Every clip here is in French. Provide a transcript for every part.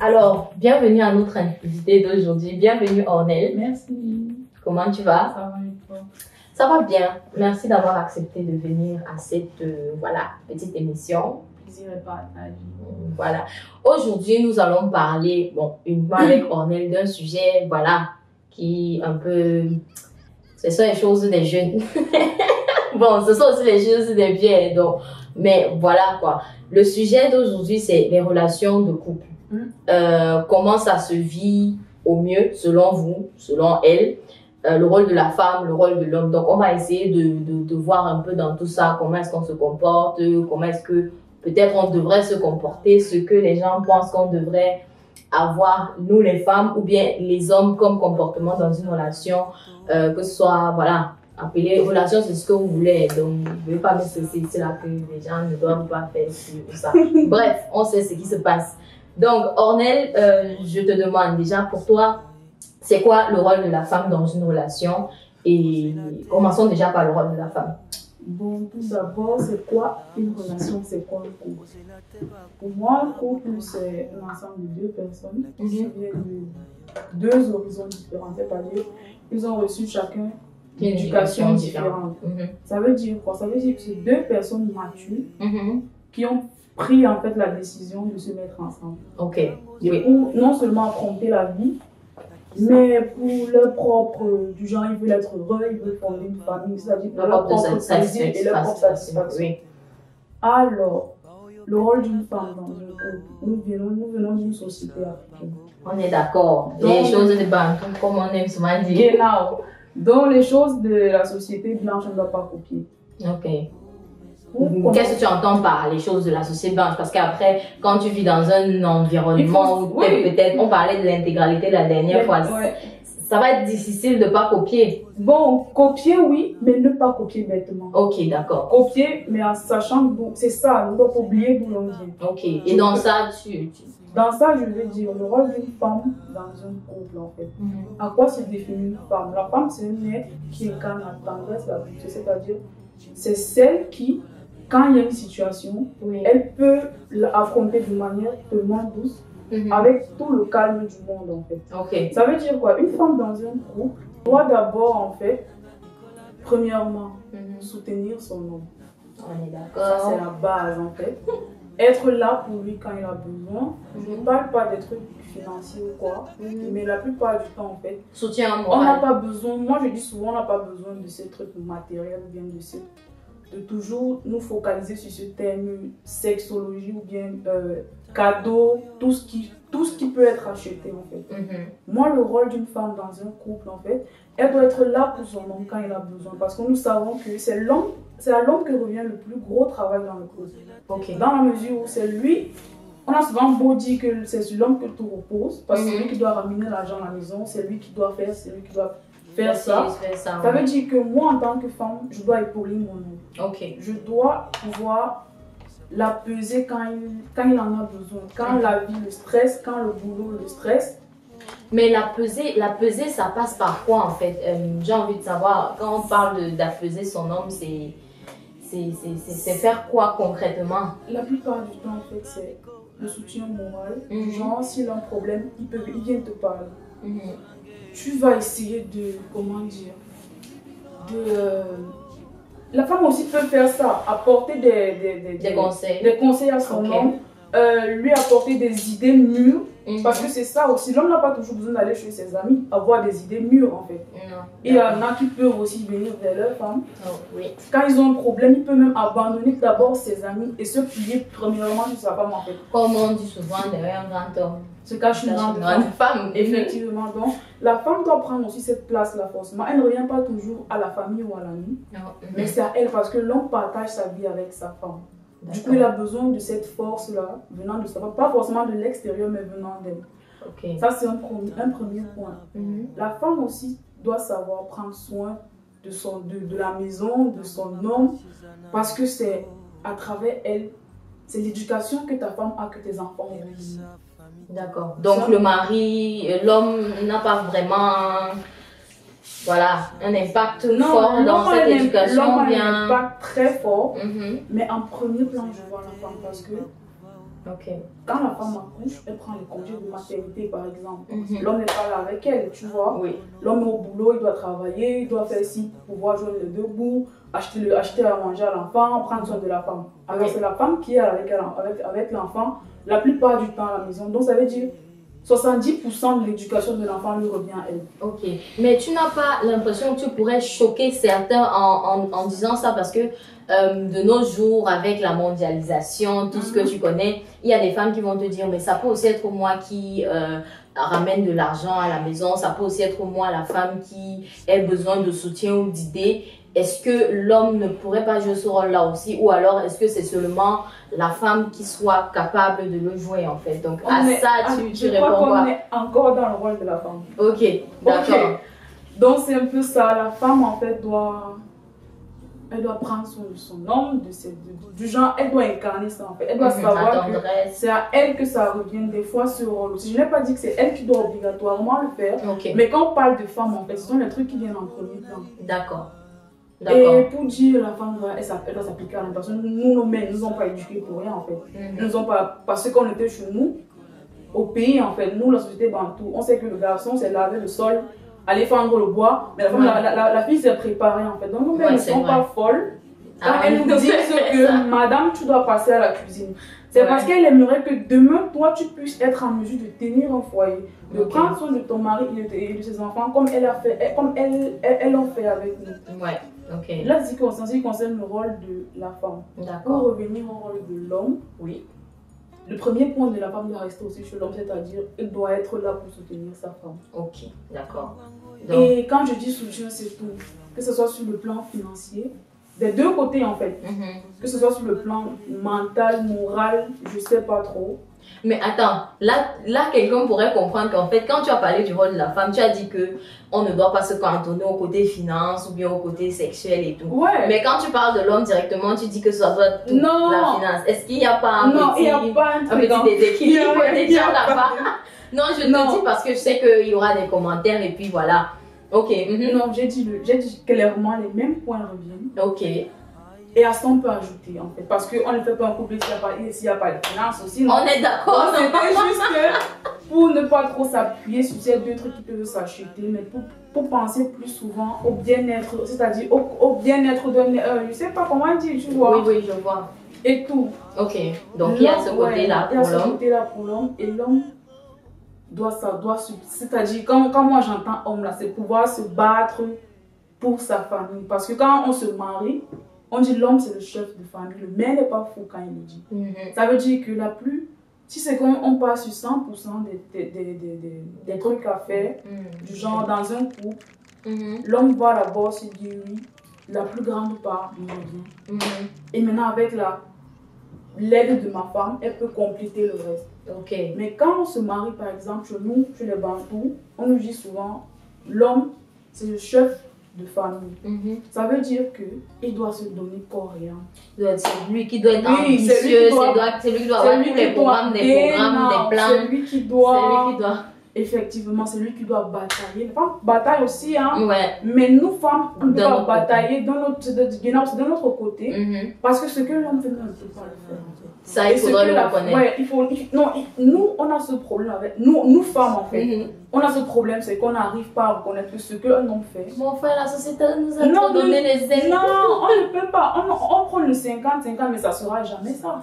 Alors, bienvenue à notre invité d'aujourd'hui. Bienvenue Ornel. Merci. Comment tu vas? Ça va et toi? Ça va bien. Merci d'avoir accepté de venir à cette petite émission. Plaisir est partagé. Voilà. Aujourd'hui, nous allons parler, uniquement avec Ornel, d'un sujet, qui un peu... Ce sont les choses des jeunes. Ce sont aussi les choses des vieux. Donc, mais voilà quoi. Le sujet d'aujourd'hui, c'est les relations de couple. Comment ça se vit au mieux, selon vous, selon elle, le rôle de la femme, le rôle de l'homme. Donc, on va essayer de voir un peu dans tout ça, comment est-ce qu'on se comporte, comment est-ce que peut-être on devrait se comporter, ce que les gens pensent qu'on devrait avoir, nous les femmes, ou bien les hommes comme comportement dans une relation, que ce soit, appeler relation, c'est ce que vous voulez. Donc, vous ne pouvez pas mettre c'est là que les gens ne doivent pas faire ça. Bref, on sait ce qui se passe. Donc, Ornel, je te demande déjà pour toi, c'est quoi le rôle de la femme dans une relation? Et commençons déjà par le rôle de la femme. Bon, tout d'abord, c'est quoi une relation? C'est quoi un couple? Pour moi, un couple, c'est un ensemble de deux personnes qui viennent de deux horizons différents. C'est-à-dire, ils ont reçu chacun une éducation différente. Ça veut dire quoi? Ça veut dire que c'est deux personnes matures qui ont pris en fait la décision de se mettre ensemble. Ok. Oui. Pour non seulement affronter la vie, mais pour leur propre, du genre ils veulent être heureux, ils veulent fonder une famille, c'est-à-dire pour leur propre plaisir et leur propre satisfaction. Oui. Alors, le rôle d'une femme dans un couple, nous venons d'une société africaine. On est d'accord. Les choses de banque, comme on aime souvent dire. Genau. Donc les choses de la société blanche, on ne doit pas copier. Ok. Qu'est-ce que tu entends par les choses de la société blanche? Parce qu'après, quand tu vis dans un environnement où peut-être, on parlait de l'intégralité la dernière fois, ça va être difficile de ne pas copier. Bon, copier oui, mais ne pas copier bêtement. Ok, d'accord. Copier, mais en sachant que c'est ça, on ne doit pas oublier d'où l'on vient. Ok, et dans ça, Dans ça, je veux dire, le rôle d'une femme dans un couple, en fait. À quoi se définit une femme? La femme, c'est un être qui incarne la tendresse, la beauté, c'est-à-dire, c'est celle qui, quand il y a une situation, elle peut l'affronter de manière tellement douce, avec tout le calme du monde, en fait. Okay. Ça veut dire quoi? Une femme dans un couple doit d'abord, en fait, premièrement, soutenir son homme. On est d'accord. Ça, c'est la base, en fait. Être là pour lui quand il a besoin. Je ne parle pas des trucs financiers ou quoi, mais la plupart du temps, en fait, soutien moral. On n'a pas besoin, moi je dis souvent, on n'a pas besoin de ces trucs matériels ou bien de toujours nous focaliser sur ce terme sexologie ou bien cadeau, tout ce qui peut être acheté en fait. Moi, le rôle d'une femme dans un couple, en fait, elle doit être là pour son homme quand il a besoin, parce que nous savons que c'est à l'homme que revient le plus gros travail dans le couple. Dans la mesure où c'est lui, on a souvent beau dire que c'est sur l'homme que tout repose, parce que c'est lui qui doit ramener l'argent à la maison, c'est lui qui doit faire, c'est lui qui doit faire ça. Ça veut dire que moi, en tant que femme, je dois épauler mon homme. Je dois pouvoir la peser quand il en a besoin. Quand la vie le stresse, quand le boulot le stresse. Mais la peser, ça passe par quoi en fait? J'ai envie de savoir, quand on parle d'apaiser son homme, c'est faire quoi concrètement? La plupart du temps, en fait, c'est le soutien moral. Du genre, s'il a un problème, il vient te parler. Tu vas essayer de, comment dire, la femme aussi peut faire ça, apporter des conseils à son homme, lui apporter des idées mûres, parce que c'est ça aussi, l'homme n'a pas toujours besoin d'aller chez ses amis, avoir des idées mûres en fait. Il y en a qui peuvent aussi venir vers leur femme. Quand ils ont un problème, ils peuvent même abandonner d'abord ses amis et se plier premièrement sur sa femme en fait. Comme on dit souvent, derrière un grand homme se cache une grande femme. Effectivement, donc la femme doit prendre aussi cette place-là forcément. Elle ne revient pas toujours à la famille ou à l'ami, mais c'est à elle parce que l'homme partage sa vie avec sa femme. Du coup, il a besoin de cette force-là, venant de sa femme, pas forcément de l'extérieur, mais venant d'elle. Ça, c'est un premier point. La femme aussi doit savoir prendre soin de la maison, de son homme, parce que c'est à travers elle, c'est l'éducation que ta femme a que tes enfants ont reçue. D'accord. Donc le mari, l'homme n'a pas vraiment un impact fort dans cette éducation. L'homme a un impact très fort, mais en premier plan, je vois la femme parce que Ok. Quand la femme accouche, elle prend les congés de maternité, par exemple. L'homme n'est pas là avec elle, tu vois. Oui. L'homme est au boulot, il doit travailler, il doit faire ci pour pouvoir joindre les deux bouts, acheter à manger à l'enfant, prendre soin de la femme. Alors, c'est la femme qui est avec l'enfant la plupart du temps à la maison. Donc, ça veut dire 70% de l'éducation de l'enfant lui revient à elle. Ok. Mais tu n'as pas l'impression que tu pourrais choquer certains en disant ça parce que de nos jours, avec la mondialisation, tout ce que tu connais, il y a des femmes qui vont te dire, mais ça peut aussi être moi qui ramène de l'argent à la maison, ça peut aussi être moi, la femme qui a besoin de soutien ou d'idées. Est-ce que l'homme ne pourrait pas jouer ce rôle-là aussi, ou alors est-ce que c'est seulement la femme qui soit capable de le jouer en fait? Donc à ça, tu réponds quoi? Je crois qu'on est encore dans le rôle de la femme. Ok, d'accord. Donc c'est un peu ça, la femme en fait elle doit prendre soin de son homme, du genre, elle doit incarner ça en fait. Elle doit savoir que c'est à elle que ça revient des fois ce rôle aussi. Je n'ai pas dit que c'est elle qui doit obligatoirement le faire, mais quand on parle de femme en fait, ce sont les trucs qui viennent en premier plan. D'accord. Et pour dire la femme elle doit s'appliquer à la personne, nous, nos mères, nous n'ont pas éduqués pour rien en fait. Nous ont pas, parce qu'on était chez nous, au pays en fait, nous la société bantou, on sait que le garçon c'est laver le sol, aller fendre le bois, mais la fille s'est préparée en fait. Donc nos mères ne sont pas folles quand elles nous disent que madame tu dois passer à la cuisine. C'est parce qu'elle aimerait que demain toi tu puisses être en mesure de tenir un foyer, de prendre soin de ton mari et de ses enfants comme elle a fait, comme elles l'ont fait avec nous. Ouais. Okay. Là, c'est en ce qui concerne le rôle de la femme. Pour revenir au rôle de l'homme, oui. Le premier point de la femme doit rester aussi chez l'homme, c'est-à-dire qu'il doit être là pour soutenir sa femme. Ok, d'accord. Et quand je dis soutien, c'est tout. Que ce soit sur le plan financier, des deux côtés en fait. Que ce soit sur le plan mental, moral, je sais pas trop. Mais attends, là quelqu'un pourrait comprendre qu'en fait, quand tu as parlé du rôle de la femme, tu as dit que on ne doit pas se cantonner au côté finance ou bien au côté sexuel et tout. Ouais. Mais quand tu parles de l'homme directement, tu dis que ça doit être tout, la finance. Est-ce qu'il n'y a pas un petit déséquilibre déjà là-bas? Non, je te dis parce que je sais qu'il y aura des commentaires et puis voilà. Ok. Non, j'ai dit clairement les mêmes points reviennent. Ok. Et à ça, on peut ajouter en fait. Parce qu'on ne fait pas un couple s'il n'y a pas de finances aussi. Non? On est d'accord. C'était juste que pour ne pas trop s'appuyer sur ces deux trucs qui peuvent s'acheter, mais pour penser plus souvent au bien-être, c'est-à-dire au bien-être de. Je ne sais pas comment dire, tu vois. Oui, je vois. Et tout. Ok. Donc il y a ce côté-là pour l'homme. Il y a ce côté-là pour l'homme. Et l'homme c'est-à-dire, quand moi j'entends homme là, c'est pouvoir se battre pour sa famille. Parce que quand on se marie, on dit l'homme c'est le chef de famille, le mère n'est pas fou quand il le dit. Ça veut dire que si c'est qu'on passe sur 100% des trucs à faire, du genre dans un couple, l'homme va d'abord se dire oui, la plus grande part me revient. Et maintenant avec l'aide de ma femme, elle peut compléter le reste. Okay. Mais quand on se marie par exemple, chez nous, chez les Bantous, on nous dit souvent l'homme c'est le chef de famille. Ça veut dire qu'il doit se donner corps et âme. C'est lui qui doit être ambitieux, c'est lui qui doit avoir tous les programmes, des plans. C'est lui qui doit. Effectivement, c'est lui qui doit batailler. Les femmes bataillent aussi, hein. Ouais. Mais nous, femmes, on doit batailler de notre côté. Parce que ce que l'homme fait, nous, on ne peut pas le faire. Ça, il faudrait le reconnaître. Ouais, nous, on a ce problème avec. Nous femmes, en fait. On a ce problème, c'est qu'on n'arrive pas à reconnaître ce que un homme fait. Mon frère, la société nous a trop donné les aides. Non, on ne peut pas. On prend le 50-50, mais ça ne sera jamais ça.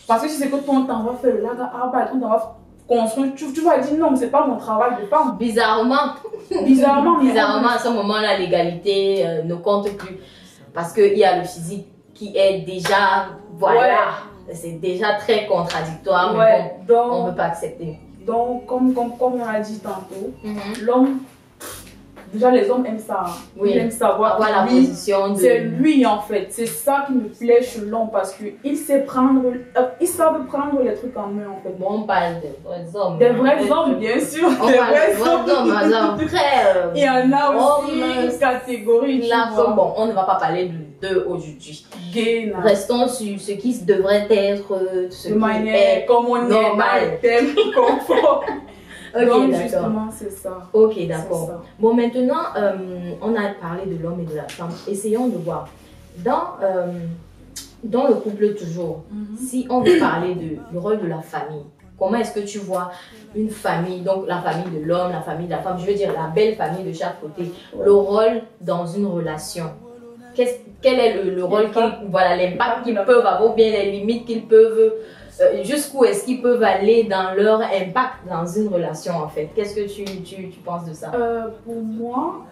Parce que si c'est que toi, on t'envoie faire le laga arbeit, on t'envoie construire, tu vas dire non, c'est pas mon travail de femme. Bizarrement, à ce moment-là, l'égalité ne compte plus. Parce qu'il y a le physique qui est déjà, c'est déjà très contradictoire, mais bon, on ne peut pas accepter. Donc, comme on a dit tantôt, l'homme, déjà les hommes aiment ça. Ils aiment savoir la position de... C'est lui en fait. C'est ça qui me plaît chez l'homme parce qu'ils savent prendre les trucs en main en fait. Bon, on parle des vrais hommes. Des vrais hommes, bien sûr. On parle des vrais hommes. Après, il y en a aussi une catégorie. Bon, on ne va pas parler d'eux aujourd'hui. Restons sur ce qui devrait être de manière comme on normal. Thème confort. Ok, donc justement c'est ça. Ok, d'accord. Bon, maintenant on a parlé de l'homme et de la femme. Essayons de voir. Dans le couple toujours, si on veut parler du rôle de la famille, comment est-ce que tu vois une famille, donc la famille de l'homme, la famille de la femme, je veux dire la belle famille de chaque côté, le rôle dans une relation? Quel est le rôle, voilà, l'impact qu'ils peuvent avoir, ou bien les limites qu'ils peuvent, jusqu'où est-ce qu'ils peuvent aller dans leur impact dans une relation en fait? Qu'est-ce que tu penses de ça? Pour moi,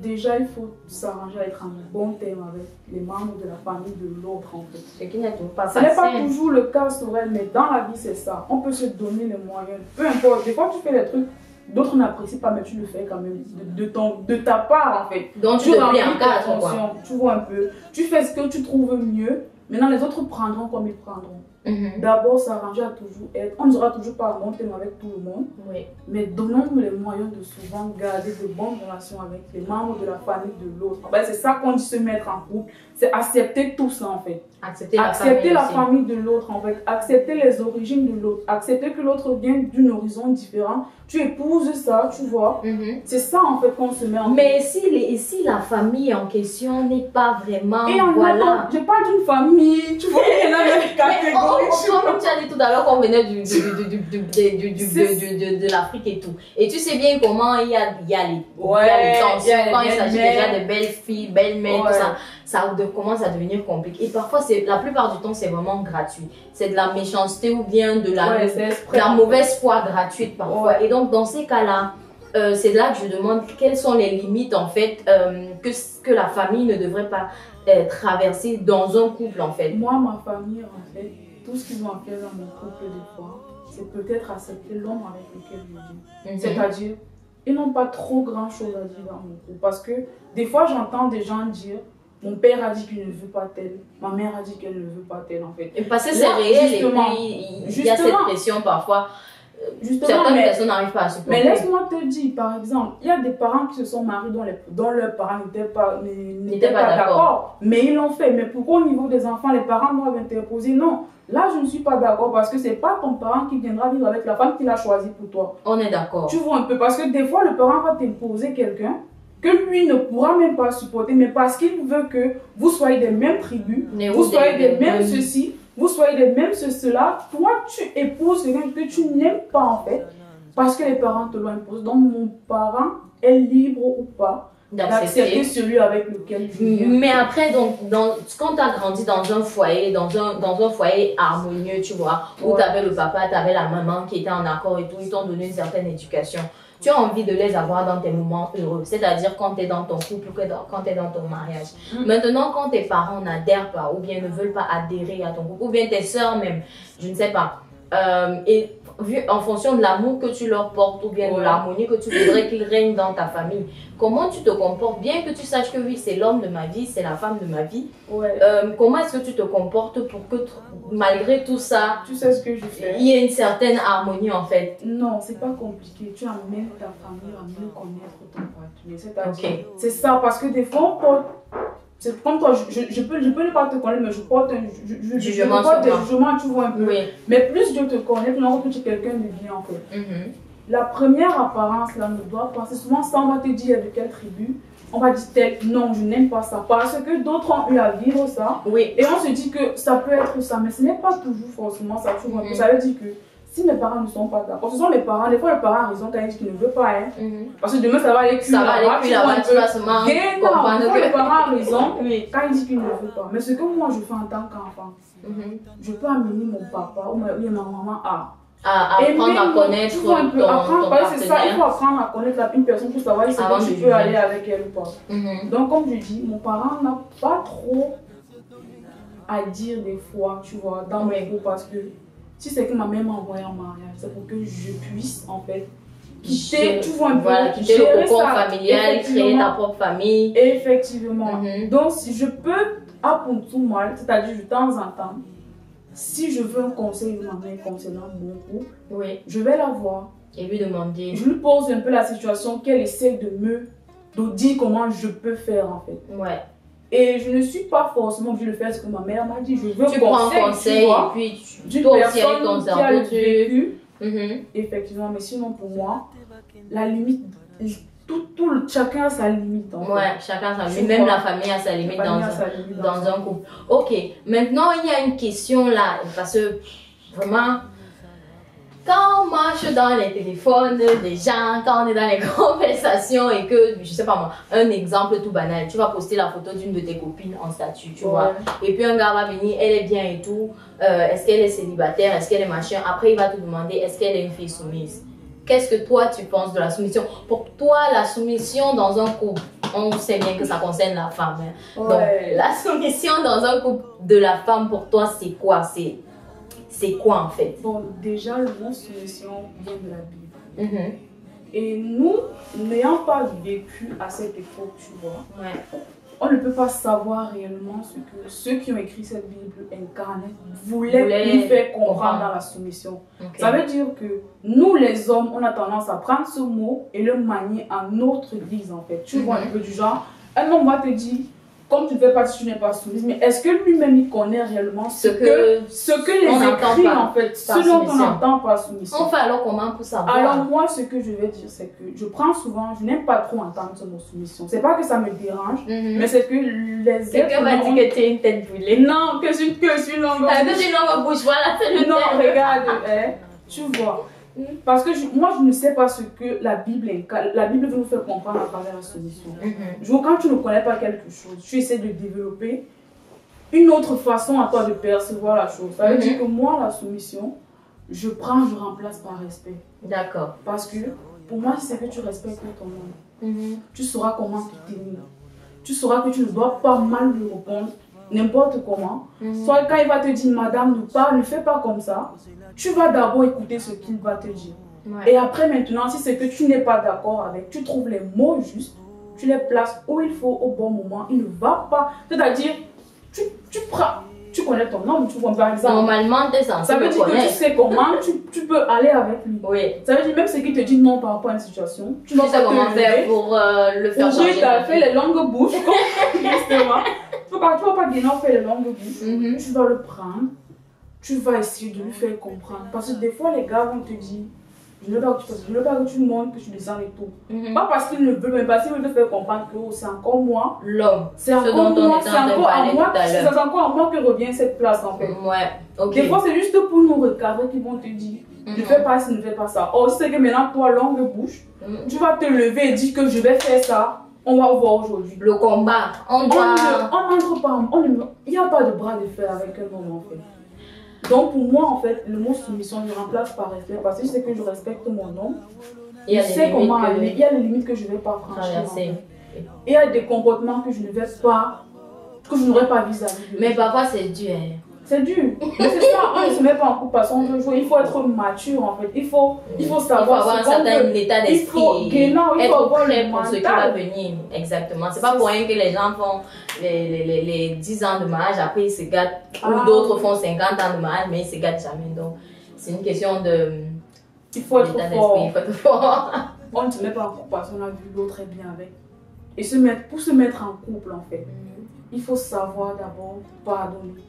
déjà il faut s'arranger à être en bon terme avec les membres de la famille de l'autre en fait. Ce qui n'est pas Ce n'est pas toujours le cas sur elle, mais dans la vie c'est ça. On peut se donner les moyens. Peu importe, des fois tu fais des trucs, d'autres n'apprécient pas, mais tu le fais quand même de ta part en fait. Donc tu te plies en quatre, quoi. Tu vois un peu. Tu fais ce que tu trouves mieux. Maintenant les autres prendront comme ils prendront. D'abord s'arranger à toujours être. On ne sera toujours pas à bon terme avec tout le monde. Oui. Mais donnons-nous les moyens de souvent garder de bonnes relations avec les membres de la famille de l'autre. Ben, c'est ça qu'on dit se mettre en couple. C'est accepter tout ça en fait. Accepter la famille de l'autre en fait. Accepter les origines de l'autre. Accepter que l'autre vient d'un horizon différent. Tu épouses ça, tu vois. C'est ça en fait qu'on se met en couple. Mais si la famille en question n'est pas vraiment. Et en voilà. je parle d'une famille, tu vois, il y en a même catégories. Comme tu as dit tout à l'heure qu'on venait de l'Afrique et tout. Et tu sais bien comment il y a les tensions quand il s'agit déjà de belles filles, belles mères, tout ça. Ça commence à devenir compliqué. Et parfois, la plupart du temps, c'est vraiment gratuit. C'est de la méchanceté ou bien de la mauvaise foi gratuite parfois. Et donc, dans ces cas-là, c'est là que je demande quelles sont les limites en fait que la famille ne devrait pas traverser dans un couple en fait. Moi, ma famille, en fait, tout ce qu'ils ont à faire dans mon couple des fois, c'est peut-être accepter l'homme avec lequel je vis. C'est-à-dire, ils n'ont pas trop grand-chose à dire dans mon couple. Parce que des fois, j'entends des gens dire mon père a dit qu'il ne veut pas tel, ma mère a dit qu'elle ne veut pas tel en fait. Et parce que c'est réel et puis il y a cette pression parfois. Certaines personnes n'arrivent pas à supporter. Mais laisse-moi te dire, par exemple, il y a des parents qui se sont mariés dont leurs parents n'étaient pas d'accord. Mais ils l'ont fait. Mais pourquoi au niveau des enfants, les parents doivent interposer? Non, là je ne suis pas d'accord parce que ce n'est pas ton parent qui viendra vivre avec la femme qu'il a choisie pour toi. On est d'accord. Tu vois un peu, parce que des fois le parent va t'imposer quelqu'un que lui ne pourra même pas supporter, mais parce qu'il veut que vous soyez des mêmes tribus, vous soyez des mêmes ceci, vous soyez des mêmes cela, toi tu épouses quelqu'un que tu n'aimes pas en fait, parce que les parents te l'ont imposé. Donc mon parent est libre ou pas d'accepter celui avec lequel je viens. Mais après, donc, quand tu as grandi dans un foyer, dans un foyer harmonieux, tu vois, où tu avais le papa, tu avais la maman qui étaient en accord et tout, ils t'ont donné une certaine éducation. Tu as envie de les avoir dans tes moments heureux, c'est-à-dire quand tu es dans ton couple, quand tu es dans ton mariage. Maintenant, quand tes parents n'adhèrent pas ou bien ne veulent pas adhérer à ton couple, ou bien tes soeurs même, je ne sais pas, et vu en fonction de l'amour que tu leur portes ou bien de l'harmonie que tu voudrais qu'il règne dans ta famille, comment tu te comportes, bien que tu saches que oui, c'est l'homme de ma vie, c'est la femme de ma vie, comment est-ce que tu te comportes pour que malgré tout ça, tu sais ce que je fais, il y ait une certaine harmonie en fait? Non, c'est pas compliqué, tu amènes ta famille à mieux connaître ton partenaire, c'est-à-dire, c'est ça, parce que des fois on porte, c'est comme toi, je peux ne pas te connaître, mais je porte un jugement, tu vois un peu. Mais plus je te connais, plus que tu es quelqu'un de bien en fait. La première apparence là ne doit pas, c'est souvent ça, on va te dire de quelle tribu, on va dire tel, non, je n'aime pas ça, parce que d'autres ont eu à vivre ça. Et on se dit que ça peut être ça, mais ce n'est pas toujours forcément ça, tu vois un peu. Ça veut dire que si mes parents ne sont pas d'accord, ce sont mes parents, des fois le parent a raison quand il dit qu'il ne veut pas, hein. Parce que demain ça va aller plus là-bas, tu vas seulement comprendre que le parent a raison quand il dit qu'il ne veut pas. Mais ce que moi je fais en tant qu'enfant, je peux amener mon papa ou ma maman à apprendre à connaître ton partenaire. C'est ça, il faut apprendre à connaître une personne pour savoir si tu peux aller avec elle ou pas. Donc comme je dis, mon parent n'a pas trop à dire des fois, tu vois, dans mon couple, parce que si c'est que ma mère m'a envoyé en mariage, c'est pour que je puisse en fait quitter, tu vois un peu, quitter le cocon familial, créer ta propre famille. Effectivement. Donc si je peux apprendre tout mal, c'est-à-dire de temps en temps, si je veux un conseil de ma mère concernant mon couple, je vais la voir et lui demander. Je lui pose un peu la situation qu'elle essaie de dire comment je peux faire en fait. Et je ne suis pas forcément obligée de faire ce que ma mère m'a dit. Je veux prends un conseil et puis tu dois aussi avec ton cerveau. Effectivement, mais sinon pour moi, la limite, chacun a sa limite. En fait. Ouais, chacun a sa limite. Même la famille a sa limite dans un couple. Ok, maintenant il y a une question là, parce que vraiment, quand on marche dans les téléphones des gens, quand on est dans les conversations et que, je sais pas moi, un exemple tout banal, tu vas poster la photo d'une de tes copines en statut, tu vois, et puis un gars va venir, elle est bien et tout, est-ce qu'elle est célibataire, est-ce qu'elle est machin, après il va te demander est-ce qu'elle est une fille soumise. Qu'est-ce que toi tu penses de la soumission? Pour toi, la soumission dans un couple, on sait bien que ça concerne la femme. Hein. Donc, la soumission dans un couple de la femme, pour toi, c'est quoi? C'est quoi en fait? Bon, déjà, le mot soumission vient de la Bible. Et nous, n'ayant pas vécu à cette époque, tu vois, on ne peut pas savoir réellement ce que ceux qui ont écrit cette Bible incarnée voulaient nous faire comprendre dans la soumission. Ça veut dire que nous, les hommes, on a tendance à prendre ce mot et le manier à notre guise en fait. Tu vois un peu du genre, un homme va te dire, comme tu ne fais pas, tu n'es pas soumise, mais est-ce que lui-même il connaît réellement ce que les écrits en fait, ce dont on n'entend pas soumission. On fait alors comment pour savoir? Alors moi, ce que je vais dire, c'est que je prends souvent, je n'aime pas trop entendre ce mot soumission. C'est pas que ça me dérange, mais c'est que les quelqu'un va dire que tu es une tête brûlée. Non, que je suis une langue bouche. Que une langue bouche, voilà, c'est le non, regarde, tu vois. Parce que moi, je ne sais pas ce que la Bible veut nous faire comprendre à travers la soumission. Quand tu ne connais pas quelque chose, tu essaies de développer une autre façon à toi de percevoir la chose. Ça veut dire que moi, la soumission, je remplace par respect. D'accord. Parce que pour moi, c'est que tu respectes ton homme. Tu sauras comment te tenir. Tu sauras que tu ne dois pas mal lui répondre n'importe comment. Soit quand il va te dire, madame, ne fais pas comme ça, tu vas d'abord écouter ce qu'il va te dire. Et après, maintenant, si c'est que tu n'es pas d'accord avec, tu trouves les mots justes, tu les places où il faut au bon moment. Il ne va pas. C'est-à-dire, tu connais ton homme, tu vois, par exemple. Normalement, tu es censé ça veut dire que tu sais comment tu peux aller avec lui. Oui. Ça veut dire même ce qu'il te dit non par rapport à une situation, tu sais comment faire pour le faire changer. Tu as fait les longues bouches, justement. Tu ne vas pas bien faire les longues bouches. Tu vas le prendre, tu vas essayer de lui faire comprendre. Parce que des fois, les gars vont te dire, je ne veux pas que tu montres, que tu descends et tout. Pas parce qu'ils ne veulent, mais parce qu'ils veulent te faire comprendre que c'est encore moi. L'homme. C'est encore moi, c'est encore à moi que revient cette place en fait. Des fois, c'est juste pour nous recadrer qu'ils vont te dire, ne fais pas ci, ne fais pas ça. Or, c'est que maintenant, toi, longue bouche, tu vas te lever et dire que je vais faire ça. On va voir aujourd'hui. Le combat. On n'entre pas. Il n'y a pas de bras de fer avec un homme en fait. Donc pour moi en fait, le mot soumission je remplace par respect parce que je sais que je respecte mon homme. Il y a les limites que je ne vais pas franchir. Il y a des comportements que je ne vais pas, que je n'aurais pas vis-à-vis de mais parfois c'est dur. C'est dur. Mais c'est ça, on ne se met pas en couple parce qu'on veut jouer. Il faut être mature en fait. Il faut savoir. Il faut avoir un certain état d'esprit. Il faut être prêt pour ce qui va venir. Exactement. C'est pas pour rien que les gens font les 10 ans de mariage, après ils se gâtent. Ou d'autres font 50 ans de mariage, mais ils se gâtent jamais. Donc c'est une question de. Il faut être fort. Il faut être fort. On ne se met pas en couple parce qu'on a vu l'autre est bien avec. Et pour se mettre en couple en fait, il faut savoir d'abord pardonner.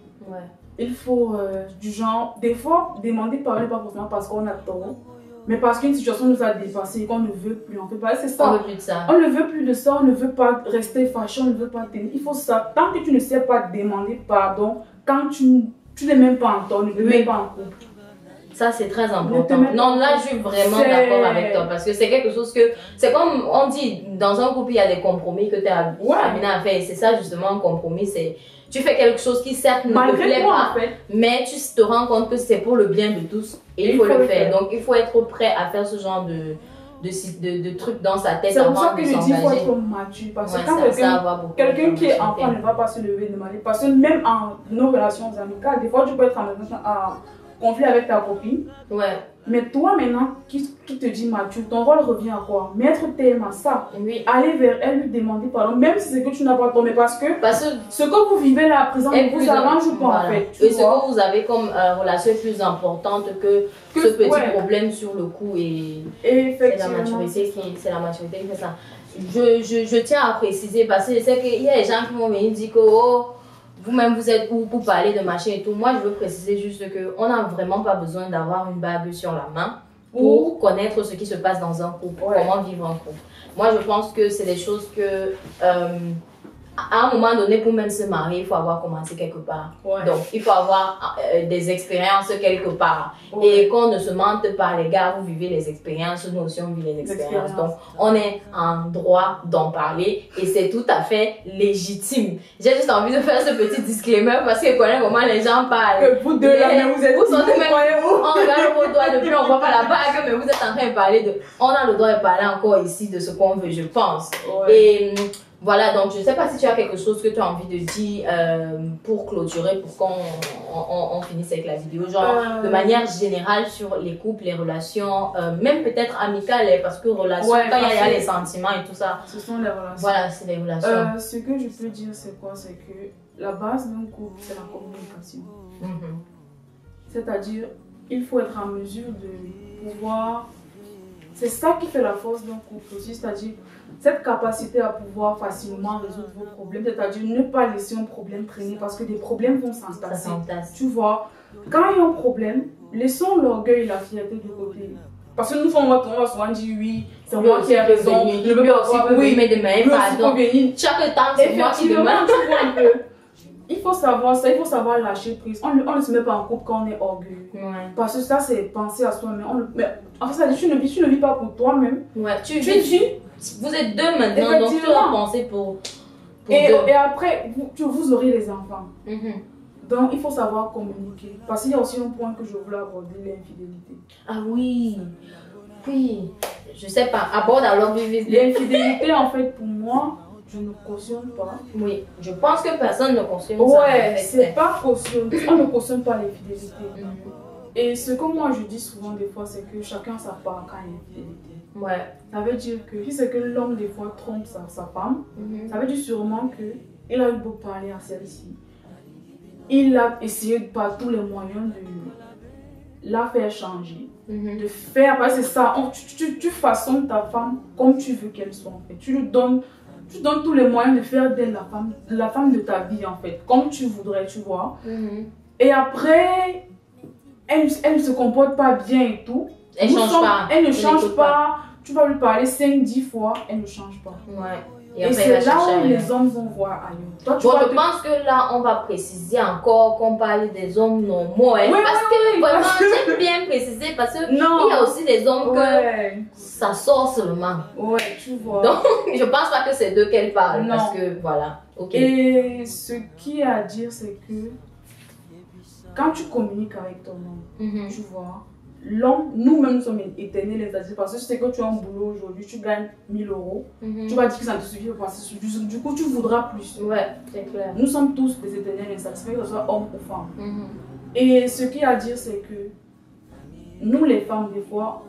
Il faut du genre, des fois, demander pardon pas forcément parce qu'on a tort, mais parce qu'une situation nous a dépassé et qu'on ne veut plus. En fait, c'est ça. On ne veut plus de ça. On ne veut plus de ça, on ne veut pas rester fâché, on ne veut pas tenir. Il faut ça. Tant que tu ne sais pas demander pardon, quand tu n'es même pas en tort, ne te mets pas en couple. Ça, c'est très important. Non, là, je suis vraiment d'accord avec toi parce que c'est quelque chose que. C'est comme on dit, dans un couple, il y a des compromis que tu as amené à faire. C'est ça, justement, un compromis. C'est. Tu fais quelque chose qui certes ne te plaît pas, mais tu te rends compte que c'est pour le bien de tous et il faut le faire. Donc il faut être prêt à faire ce genre de trucs dans sa tête avant de s'engager. C'est pour ça que je dis qu'il faut être mature. Parce que quand quelqu'un qui est enfant ne va pas se lever et demander. Parce que même en nos relations amicales, des fois tu peux être en conflit avec ta copine. Mais toi maintenant, qui te dit mature, ton rôle revient à quoi? Mettre terme à ça. Aller vers elle, lui demander pardon, même si c'est que tu n'as pas tombé. Parce que ce que vous vivez là à présent ne vous arrange pas en fait. Et ce que vous avez comme relation est plus importante que ce petit problème sur le coup. Et c'est la maturité qui fait ça. Je tiens à préciser parce que je sais qu'il y a des gens qui m'ont venir dire que vous-même, vous êtes où pour parler de machin et tout. Moi, je veux préciser juste qu'on n'a vraiment pas besoin d'avoir une bague sur la main pour connaître ce qui se passe dans un couple, comment vivre un couple. Moi, je pense que c'est des choses que, à un moment donné, pour même se marier, il faut avoir commencé quelque part. Donc, il faut avoir des expériences quelque part. Et qu'on ne se mente pas, les gars, vous vivez les expériences, nous aussi on vit les expériences. Donc, on est en droit d'en parler et c'est tout à fait légitime. J'ai juste envie de faire ce petit disclaimer parce que je connais comment les gens parlent. Que vous deux là, mais vous êtes on regarde vos doigts depuis, on voit pas la bague, mais vous êtes en train de parler de... On a le droit de parler encore ici de ce qu'on veut, je pense. Et voilà, donc je ne sais pas si tu as quelque chose que tu as envie de dire pour clôturer, pour qu'on finisse avec la vidéo, genre de manière générale sur les couples, les relations, même peut-être amicales, parce que relations, quand il y a les sentiments et tout ça. Ce sont les relations. Voilà, c'est les relations. Ce que je peux dire, c'est quoi? C'est que la base d'un couple, c'est la communication. C'est-à-dire, il faut être en mesure de pouvoir... C'est ça qui fait la force d'un couple aussi, c'est-à-dire cette capacité à pouvoir facilement résoudre vos problèmes, c'est-à-dire ne pas laisser un problème traîner parce que des problèmes vont s'entasser. Tu vois, quand il y a un problème, laissons l'orgueil et la fierté de côté. Parce que nous, on va souvent dire oui, c'est moi qui ai raison, je veux aussi oui, mais demain, pardon. Chaque temps, c'est moi qui demande. Il faut savoir ça, il faut savoir lâcher prise. On ne se met pas en couple quand on est orgueilleux. Parce que ça, c'est penser à soi-même. En fait, ça dit, tu ne vis pas pour toi-même. Tu vis. Vous êtes deux maintenant, donc tu dois penser pour deux. Et après, vous aurez les enfants. Donc, il faut savoir communiquer. Parce qu'il y a aussi un point que je voulais aborder, l'infidélité. Ah oui, oui. Je sais pas, aborde alors l'infidélité, en fait, pour moi, je ne cautionne pas. Oui, je pense que personne ne cautionne ça. Ouais, c'est pas cautionné. On ne cautionne pas l'infidélité. Et ce que moi je dis souvent des fois, c'est que chacun sa part quand il y a infidélité. Ça veut dire que si c'est que l'homme des fois trompe sa femme, ça veut dire sûrement qu'il a eu beau parler à celle-ci. Il a essayé par tous les moyens de la faire changer. De faire, parce que c'est ça, tu façonnes ta femme comme tu veux qu'elle soit en fait. Tu donnes tous les moyens de faire d'elle la femme de ta vie en fait, comme tu voudrais, tu vois. Et après, elle ne se comporte pas bien et tout. Elle ne change pas. Tu vas lui parler 5-10 fois, elle ne change pas. Et c'est là où les hommes vont voir ailleurs. Je pense que là, on va préciser encore qu'on parle des hommes normaux. Parce que vraiment, j'aime bien préciser parce qu'il y a aussi des hommes que ça sort seulement. Tu vois. Donc, je pense pas que c'est d'eux qu'elle parle. Parce que, voilà. Et ce qu'il y a à dire, c'est que quand tu communiques avec ton homme, tu vois, l'homme, nous-mêmes, nous sommes éternels, c'est-à-dire parce que tu sais que tu as un boulot aujourd'hui, tu gagnes 1000 euros, tu vas dire que ça ne te suffit pas, du coup, tu voudras plus. C'est clair. Nous sommes tous des éternels insatisfaits, que ce soit homme ou femme. Et ce qu'il y a à dire, c'est que nous, les femmes, des fois,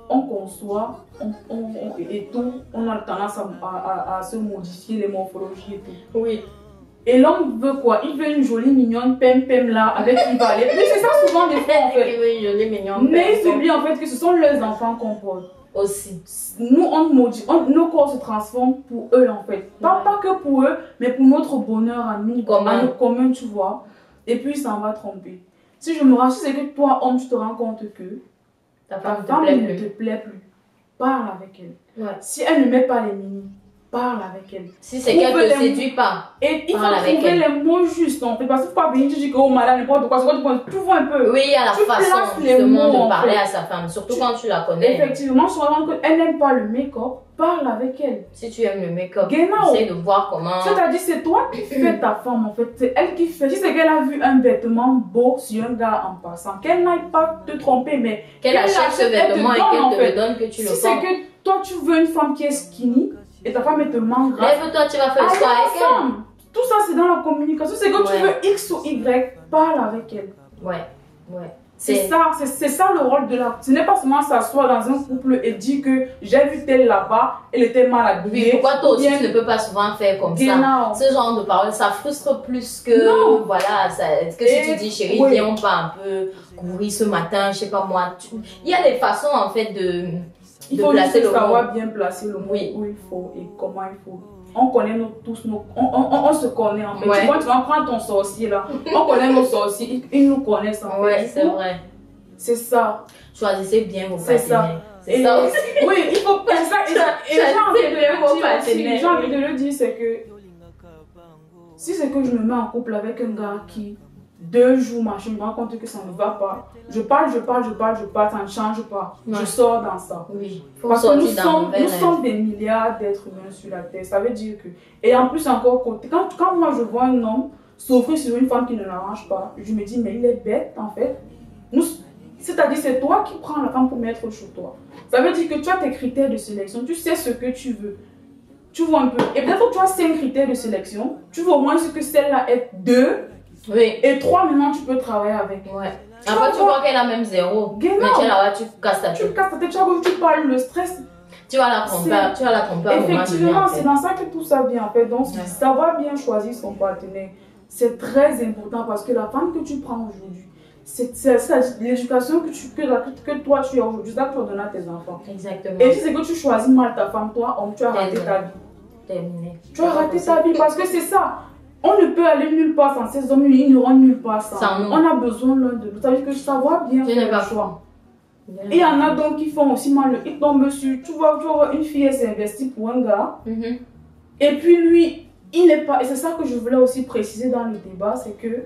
on conçoit et tout, on a tendance à se modifier les morphologies et tout. Et l'homme veut quoi? Il veut une jolie mignonne pem là avec qui il va aller. Mais c'est ça souvent des fois en fait. Jolie mignonne. Mais ils oublient en fait que ce sont leurs enfants qu'on porte. Aussi. Nous on maudit, nos corps se transforment pour eux en fait. Pas que pour eux, mais pour notre bonheur à nous, à notre commun, tu vois. Et puis ça en va tromper. Si je me rassure, c'est que toi homme, tu te rends compte que ta femme ne te plaît plus. Parle avec elle. Si elle ne met pas les mini, parle avec elle. Si c'est qu'elle ne te séduit pas, et il faut trouver les mots justes en fait. Parce qu'il ne faut pas venir, tu dis que oh malade, n'importe quoi, c'est quoi, tu vois un peu. Oui, il y a la façon justement de parler à sa femme, surtout quand tu la connais. Effectivement, je me rends compte qu'elle n'aime pas le make-up, parle avec elle. Si tu aimes le make-up, essaye de voir comment. C'est-à-dire, c'est toi qui fais ta femme en fait, c'est elle qui fait. Si c'est qu'elle a vu un vêtement beau sur un gars en passant, qu'elle n'aille pas te tromper, mais qu'elle achète ce vêtement et qu'elle te le donne, que tu le portes. Si c'est que toi tu veux une femme qui est skinny, et ta femme, elle te manque grave. Lève-toi, tu vas faire ça avec elle. Tout ça, c'est dans la communication. C'est que tu veux X ou Y, parle avec elle. C'est ça le rôle de la... Ce n'est pas seulement s'asseoir dans un couple et dire que j'ai vu telle là-bas, elle était mal habillée. Oui, pourquoi toi aussi tu ne peux pas souvent faire comme ça? Ce genre de parole, ça frustre plus que... Non. Voilà, est-ce que si tu dis chérie, viens on va un peu courir ce matin, je sais pas moi. Il y a des façons en fait de... Il faut juste savoir bien placer le mot où il faut et comment il faut. On connaît on se connaît en fait. Tu vois, tu vas prendre ton sorcier là. On connaît nos sorciers, ils nous connaissent en fait. C'est vrai. C'est ça. Choisissez bien vos C'est ça. partenaires. C'est ça aussi. Oui, il faut pas ça. Et j'ai envie de le dire, c'est que si c'est que je me mets en couple avec un gars qui 2 jours, je me rends compte que ça ne va pas. Je parle, ça ne change pas. Ouais. Je sors dans ça. Oui. Parce que nous sommes des milliards d'êtres humains sur la Terre. Ça veut dire que... Et en plus encore, quand moi je vois un homme souffrir sur une femme qui ne l'arrange pas, je me dis, mais il est bête en fait. C'est-à-dire, c'est toi qui prends la femme pour mettre chez toi. Ça veut dire que tu as tes critères de sélection, tu sais ce que tu veux. Tu vois un peu. Et peut-être que tu as 5 critères de sélection, tu vois au moins ce que celle-là est 2. Oui. Et 3, maintenant, tu peux travailler avec. Ouais. Après, tu vois qu'elle a même 0. Mais tu es là-bas, tu casses ta tête. Tu casses ta tête, tu parles le stress. Tu vas la tromper. Effectivement, c'est dans ça que tout ça vient en fait. Donc, savoir bien choisir son partenaire, c'est très important parce que la femme que tu prends aujourd'hui, c'est l'éducation que toi tu as aujourd'hui, ça que tu as donné à tes enfants. Exactement. Et si c'est que tu choisis mal ta femme, toi, tu as raté ta vie. Terminé. Tu as raté ta vie parce que c'est ça. On ne peut aller nulle part sans ces hommes, ils n'iront nulle part sans nous. On a besoin l'un de l'autre. Ça veut dire que savoir bien faire le choix. Et il y en a donc qui font aussi mal, ils tombent sur, tu vois, une fille, elle s'est investie pour un gars. Et puis lui, il n'est pas, et c'est ça que je voulais aussi préciser dans le débat, c'est que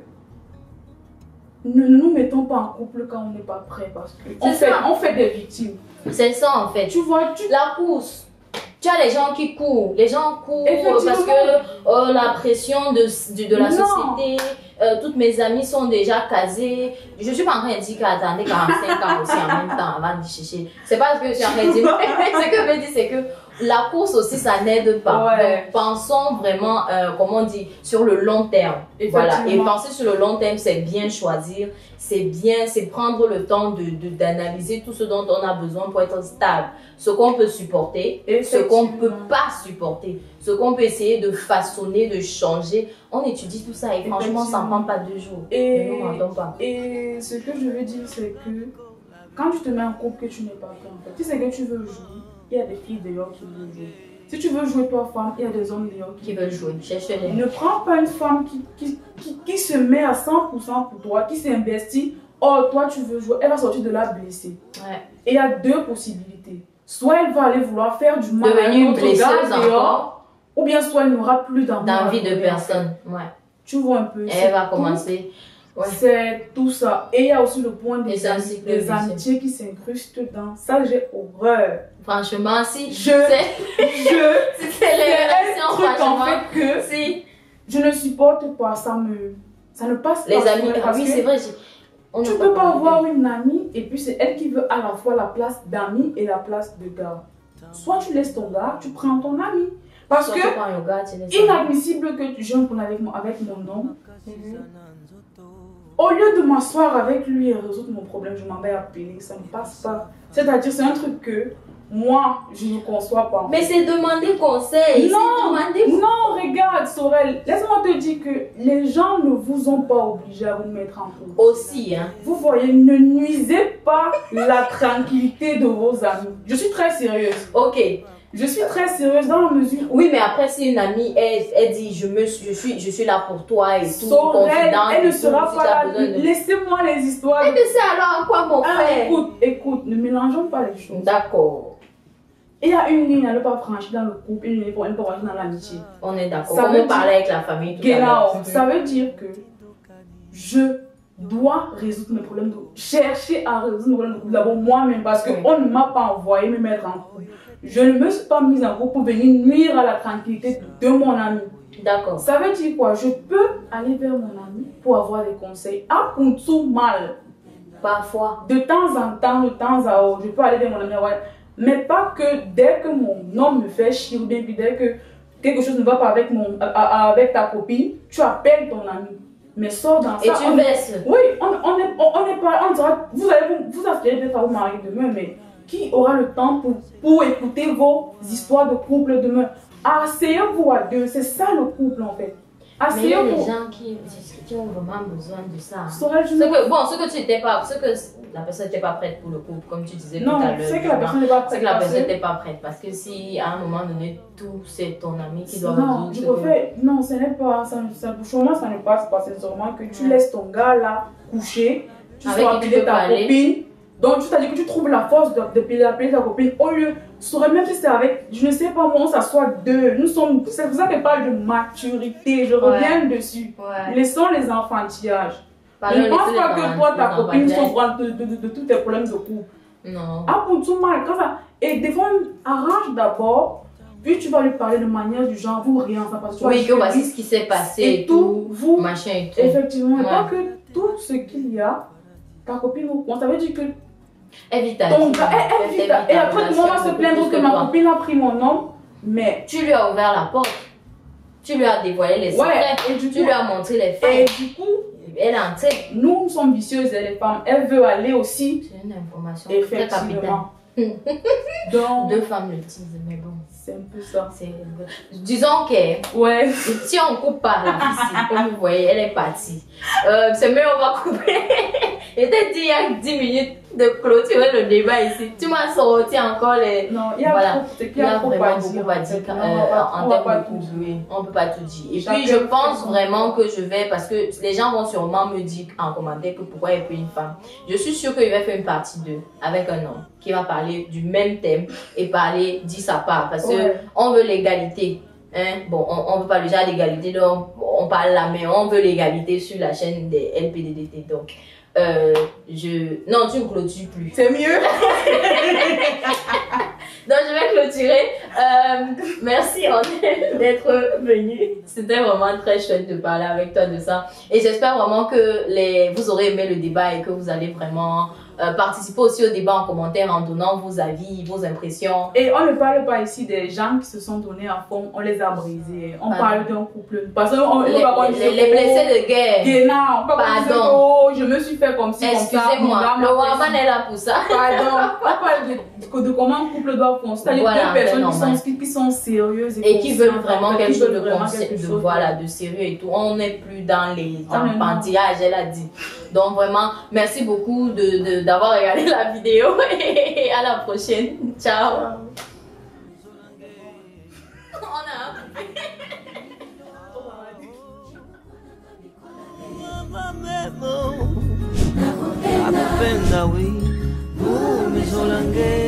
ne nous mettons pas en couple quand on n'est pas prêt parce qu'on fait des victimes. C'est ça en fait. Tu vois, la course. Tu as les gens qui courent. Les gens courent parce que la pression de la société, toutes mes amies sont déjà casées. Je ne suis pas en train de dire qu'attendez 45 ans aussi en même temps avant de chercher. C'est pas ce que je suis en train de dire. Ce que je veux dire, c'est que la course aussi, ça n'aide pas. Ouais. Donc, pensons vraiment, comment on dit, sur le long terme. Voilà. Et penser sur le long terme, c'est bien choisir. C'est prendre le temps d'analyser tout ce dont on a besoin pour être stable. Ce qu'on peut supporter, ce qu'on ne peut pas supporter, ce qu'on peut essayer de façonner, de changer. On étudie tout ça et franchement, ça ne prend pas 2 jours. Et, ne nous mentons pas. Et ce que je veux dire, c'est que quand tu te mets en couple que tu n'es pas prêt, en fait, tu sais que tu veux jouer, il y a des filles dehors qui veulent jouer. Si tu veux jouer toi femme, il y a des hommes dehors qui veulent jouer. Cherche-les. Ne prends pas une femme qui se met à 100% pour toi, qui s'investit. Oh, toi tu veux jouer, elle va sortir de là blessée. Ouais. Et il y a 2 possibilités. Soit elle va aller vouloir faire du mal à une autre blesseuse gars dehors, ou bien soit elle n'aura plus d'envie de personne. Ouais. Tu vois un peu. Elle va commencer. Ouais. C'est tout ça. Et il y a aussi le point des amitiés qui s'incrustent dans ça. J'ai horreur. Franchement, si c'est les relations, franchement, en fait que si je ne supporte pas. Ça ne passe pas. Les amis, oui, c'est vrai. Tu ne peux pas avoir une amie et puis c'est elle qui veut à la fois la place d'amie et la place de gars. Soit tu laisses ton gars, tu prends ton ami. Parce que inadmissible que je vienne avec mon homme. Au lieu de m'asseoir avec lui et résoudre mon problème, je m'en vais appeler, ça ne passe pas. C'est-à-dire, c'est un truc que moi, je ne conçois pas. Mais c'est demander conseil. Non, regarde, Sorel, laisse-moi te dire que les gens ne vous ont pas obligé à vous mettre en couple. Aussi, hein. Vous voyez, ne nuisez pas la tranquillité de vos amis. Je suis très sérieuse. Ok. Je suis très sérieuse dans la mesure où... Oui, mais après, si une amie, elle dit, je suis là pour toi et tout, Sorel, elle ne sera pas là. Laissez-moi les histoires. Elle sait alors quoi, mon frère. Écoute, ne mélangeons pas les choses. D'accord. Il y a une ligne à ne pas franchir dans le couple, une ligne à ne pas franchir dans l'amitié. On est d'accord. Comme on parlait avec la famille tout à l'heure. Ça veut dire que je dois résoudre mes problèmes, chercher à résoudre mes problèmes d'abord moi-même parce qu'on ne m'a pas envoyé me mettre en couple. Je ne me suis pas mise en couple pour venir nuire à la tranquillité de mon ami. D'accord. Ça veut dire quoi? Je peux aller vers mon ami pour avoir des conseils. À tout mal. Parfois. De temps en temps, de temps à autre, je peux aller vers mon ami. Mais pas que dès que mon homme me fait chier ou bien dès que quelque chose ne va pas avec ta copine, tu appelles ton ami. Mais sors dans ça. Et tu baisses. Oui, on n'est pas. On dira, vous aspirez peut-être à vous marier demain, mais qui aura le temps pour écouter vos histoires de couple demain? Asseyez-vous à 2, c'est ça le couple en fait. Mais il y a des gens qui ont vraiment besoin de ça. Ce que la personne n'était pas prête pour le couple, comme tu disais tout à l'heure. C'est que la personne n'était pas prête. Parce que si à un moment donné, tout c'est ton ami qui doit résoudre. Non, ce n'est pas. Pour moi, ça ne passe pas. C'est seulement que tu laisses ton gars là coucher. tu sois appeler ta copine. Donc, tu t'as dit que tu trouves la force d'appeler ta copine. Au lieu, tu saurais même si c'est avec, je ne sais pas moi, on s'assoit deux. C'est pour ça qu'elle parle de maturité. Je reviens dessus. Laissons les enfantillages. Je ne pense pas que toi, ta copine, soit au courant de tous tes problèmes de couple. Non. Ah, pour tout mal. Et des fois, arrange d'abord. Puis tu vas lui parler de manière du genre, vous rien ensemble. Oui, que voici ce qui s'est passé et tout. Vous, machin et tout. Effectivement. Et pas que tout ce qu'il y a, ta copine au courant. Ça veut dire que. Évite à Et après, tout le monde va se plaindre que ma copine a pris mon nom. Mais. Tu lui as ouvert la porte. Tu lui as dévoilé les secrets. Et du coup, tu lui as montré les faits. Et du coup, elle en tête. Nous sommes vicieuses, les femmes. Elle veut aller aussi. C'est une information très capitale. Donc, 2 femmes le disent, mais bon. C'est un peu ça. Disons que ouais. Si on coupe pas la ici, comme vous voyez, elle est partie. C'est mieux, on va couper. Je t'ai dit il y a 10 minutes de clôturer le débat ici. Tu m'as sorti encore les. Non, il y a vraiment beaucoup à dire en termes de couple. On peut pas tout dire. Et puis je pense vraiment que je vais, parce que les gens vont sûrement me dire en commentaire que pourquoi il n'y a pas une femme. Je suis sûre qu'il va faire une partie 2 avec un homme qui va parler du même thème et dire sa part. Parce que on veut l'égalité. Hein? Bon, on veut pas le genre d'égalité, donc on parle là, mais on veut l'égalité sur la chaîne des LPDDT. Donc, non, tu ne clôtures plus. C'est mieux. Donc, je vais clôturer. Merci, Ornel, d'être venue. C'était vraiment très chouette de parler avec toi de ça. Et j'espère vraiment que vous aurez aimé le débat et que vous allez vraiment participer aussi au débat en commentaire en donnant vos avis, vos impressions. Et on ne parle pas ici des gens qui se sont donnés à fond, on les a brisés. On parle d'un couple. Parce que les blessés de guerre. Non, pardon. Je me suis fait comme si. Excusez-moi, le Waman est là pour ça. Pardon. On parle de comment un couple doit fonctionner. C'est-à-dire deux personnes qui sont sérieuses et qui veulent vraiment quelque chose de sérieux et tout. On n'est plus dans les enfantillages, elle a dit. Donc vraiment, merci beaucoup d'avoir regardé la vidéo et à la prochaine. Ciao. Nakupenda we, Mizolange.